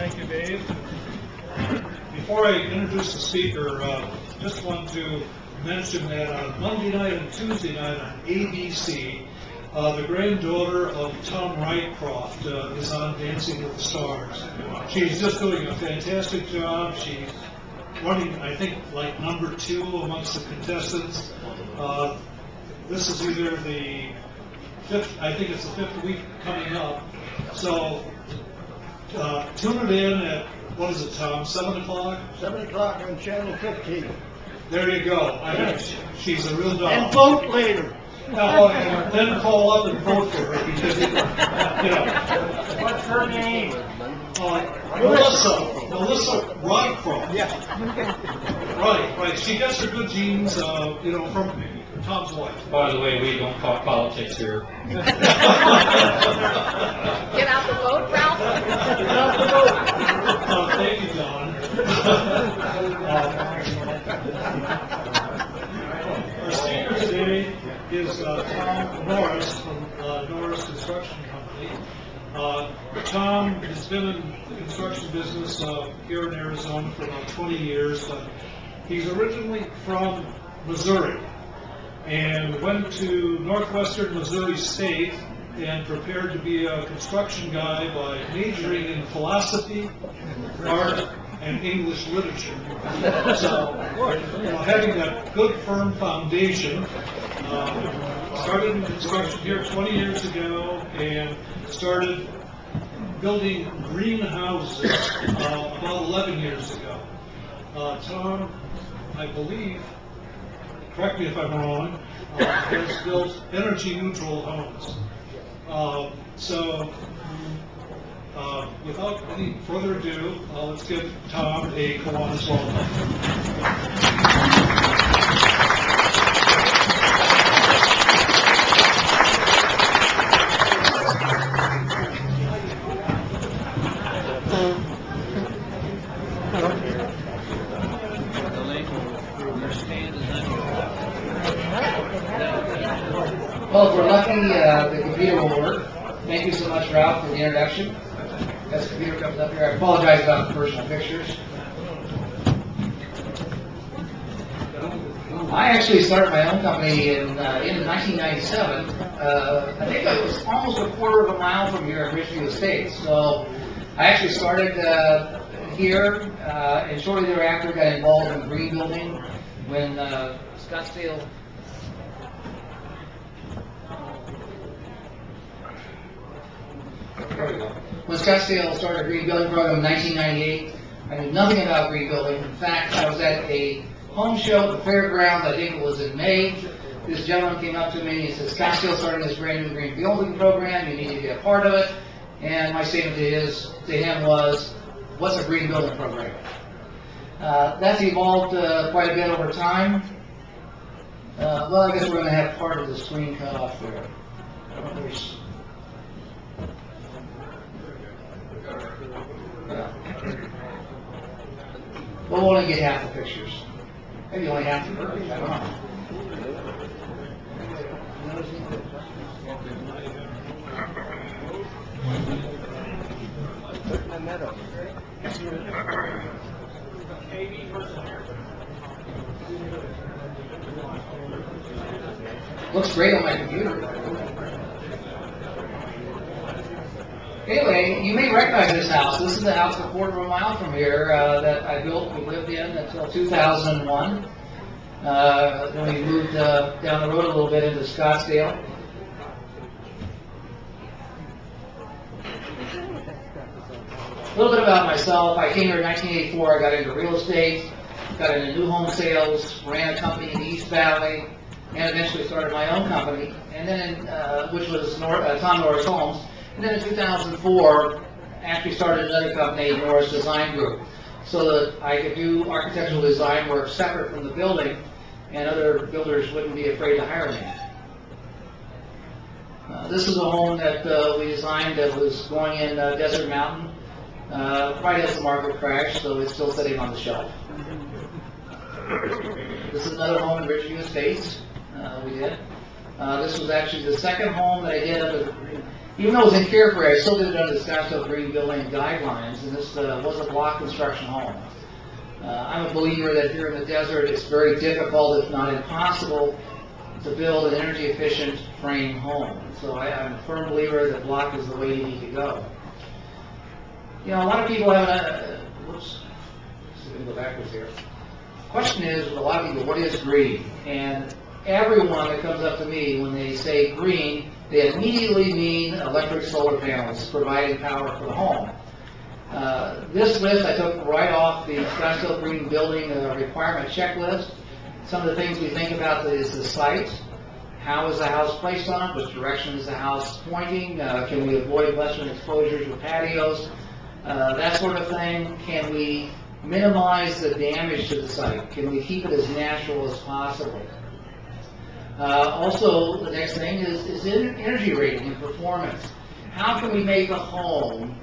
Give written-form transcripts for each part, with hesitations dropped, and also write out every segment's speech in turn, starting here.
Thank you, Dave. Before I introduce the speaker, just want to mention that on Monday night and Tuesday night on ABC, the granddaughter of Tom Rycroft is on Dancing with the Stars. She's just doing a fantastic job. She's running, I think, like number 2 amongst the contestants. This is either the 5th, I think it's the 5th week coming up. So tune it in at, what is it, Tom, 7 o'clock? 7 o'clock on Channel 15. There you go. I think she's a real doll. And vote later. And then call up and vote for her because, What's her name? Melissa Rycroft. Yeah. Right. She gets her good genes, from Tom's wife. By the way, we don't talk politics here. Get out the vote, Ralph. Get out the vote. Thank you, John. Our speaker today is Tom Norris from Norris Construction Company. Tom has been in the construction business here in Arizona for about 20 years. He's originally from Missouri and went to Northwestern Missouri State and prepared to be a construction guy by majoring in philosophy, art, and English literature. So, having that good firm foundation, started in construction here 20 years ago and started building greenhouses about 11 years ago. Tom, I believe, correct me if I'm wrong, has built energy-neutral homes. Without any further ado, let's give Tom a Kiwanis welcome. Well, if we're lucky, the computer will work. Thank you so much, Ralph, for the introduction. As the computer comes up here, I apologize about the personal pictures. I actually started my own company in 1997. I think it was almost a quarter of a mile from here in Ridgeview Estates. So I actually started here, and shortly thereafter got involved in green building when Scottsdale. When Scottsdale started a green building program in 1998, I knew nothing about green building. In fact, I was at a home show at the fairgrounds, I think it was in May. This gentleman came up to me and he said, Scottsdale starting this brand new green building program, you need to be a part of it. And my statement to him was, what's a green building program? That's evolved quite a bit over time. Well, I guess we're going to have part of the screen cut off there. We'll only get half the pictures. Maybe only half the pictures, I don't know. Looks great on my computer. Anyway, you may recognize this house. This is the house a quarter of a mile from here that I built. We lived in until 2001. Then we moved down the road a little bit into Scottsdale. A little bit about myself. I came here in 1984. I got into real estate, got into new home sales, ran a company in the East Valley, and eventually started my own company, and then which was Tom Norris Homes. And then in 2004, actually started another company, Norris Design Group, so that I could do architectural design work separate from the building, and other builders wouldn't be afraid to hire me. This is a home that we designed that was going in Desert Mountain, right as the market crashed, so it's still sitting on the shelf. This is another home in Ridgeview Estates we did. This was actually the second home that I did Even though it was in Carefree, I still did it under the Scottsdale Green Building guidelines, and this was a block construction home. I'm a believer that here in the desert, it's very difficult, if not impossible, to build an energy-efficient frame home. So I'm a firm believer that block is the way you need to go. You know, a lot of people have whoops, let me go backwards here. Question is, with a lot of people, what is green? And everyone that comes up to me, when they say green, they immediately mean electric solar panels providing power for the home. This list I took right off the Scottsdale Green Building requirement checklist. Some of the things we think about is the site. How is the house placed on it? Which direction is the house pointing? Can we avoid western exposures with patios? That sort of thing. Can we minimize the damage to the site? Can we keep it as natural as possible? Also, the next thing is energy rating and performance. How can we make a home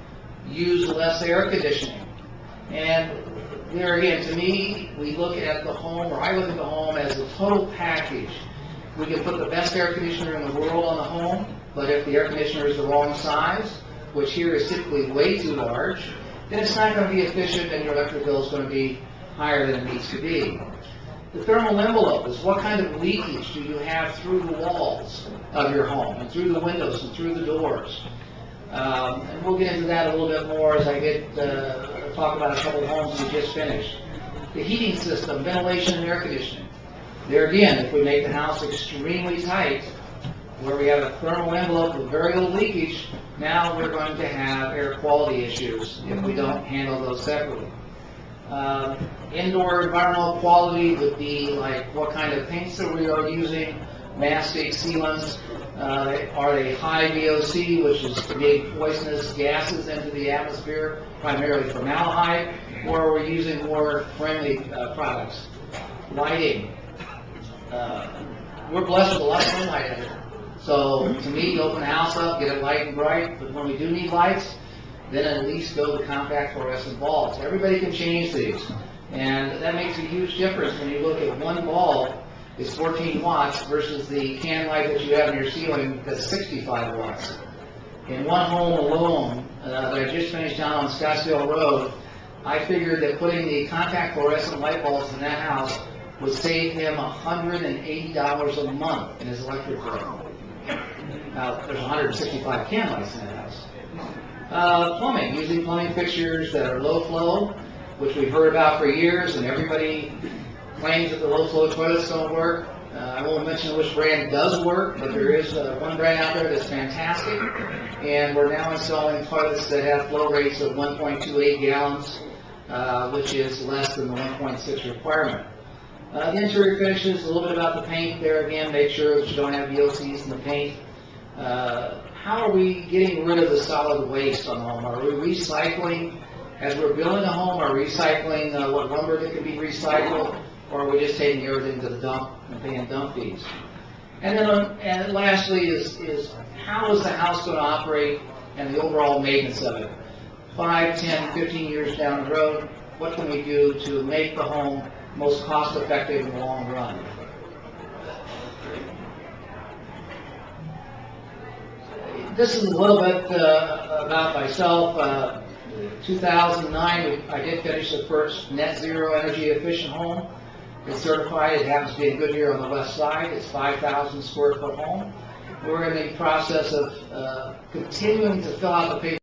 use less air conditioning? And there again, to me, we look at the home, or I look at the home as a total package. We can put the best air conditioner in the world on the home, but if the air conditioner is the wrong size, which here is typically way too large, then it's not going to be efficient and your electric bill is going to be higher than it needs to be. The thermal envelope is what kind of leakage do you have through the walls of your home, and through the windows, and through the doors. And we'll get into that a little bit more as I get talk about a couple of homes we just finished. The heating system, ventilation and air conditioning. There again, if we make the house extremely tight, where we have a thermal envelope with very little leakage, now we're going to have air quality issues if we don't handle those separately. Indoor environmental quality would be like what kind of paints that we are using, mastic sealants, are they high VOC, which is create poisonous gases into the atmosphere, primarily formaldehyde, or are we using more friendly products? Lighting. We're blessed with a lot of sunlight in here. So to me, you open the house up, get it light and bright, but when we do need lights, then at least go to compact fluorescent bulbs. Everybody can change these, and that makes a huge difference when you look at one bulb is 14 watts versus the can light that you have in your ceiling that's 65 watts. In one home alone that I just finished down on Scottsdale Road, I figured that putting the compact fluorescent light bulbs in that house would save him $180 a month in his electric bill. Now, there's 165 can lights in that house. Plumbing, using plumbing fixtures that are low flow, which we've heard about for years, and everybody claims that the low flow toilets don't work. I won't mention which brand does work, but there is one brand out there that's fantastic, and we're now installing toilets that have flow rates of 1.28 gallons, which is less than the 1.6 requirement. The interior finishes, a little bit about the paint there again, make sure that you don't have VOCs in the paint. How are we getting rid of the solid waste on the home? Are we recycling? As we're building a home, are we recycling what lumber that can be recycled, or are we just taking everything to the dump and paying dump fees? And then and lastly is how is the house going to operate and the overall maintenance of it? 5, 10, 15 years down the road, what can we do to make the home most cost effective in the long run? This is a little bit about myself. 2009, I did finish the first net zero energy efficient home. It's certified. It happens to be in Goodyear on the west side. It's 5,000 square foot home. We're in the process of continuing to fill out the paper.